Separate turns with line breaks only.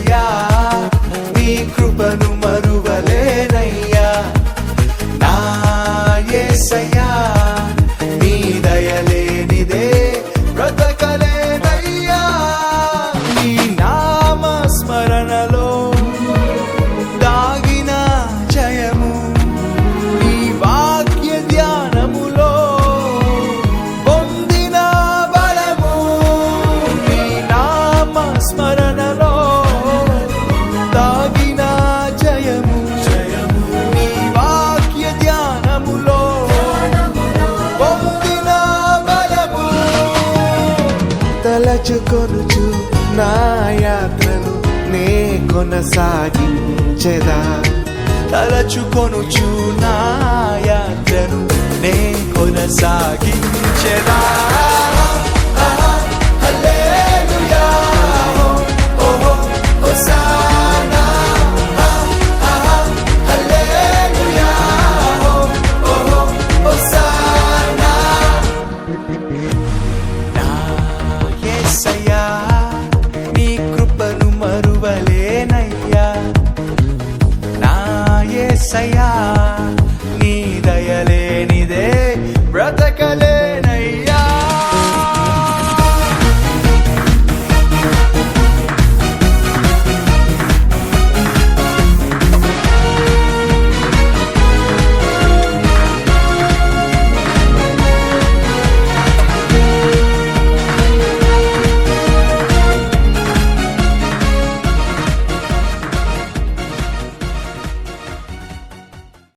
యేసయ్యా నీ కృపను మరువలేనయ్యా నా యేసయ్యా నీ దయలేనిదే బ్రతకలేనయ్యా నీ నామ స్మరణలో దాగిన జయము నీ వాక్య ధ్యానములో పొందిన బలము నీ నామ స్మరణలో దాగిన జయము నీ వాక్య ధ్యానములో పొందిన బలము తలచుకొనుచు నా యాత్రను నే కొనసాగించెదా తలచుకొనుచు నా యాత్రను నే కొనసాగించెదా హల్లెలూయా ఓహో హోసానా హల్లెలూయా ఓహో హోసానా నా యేసయ్యా నీ కృపను మరువలేనయ్యా నా యేసయ్యా నీ దయలేనిదే బ్రతకలే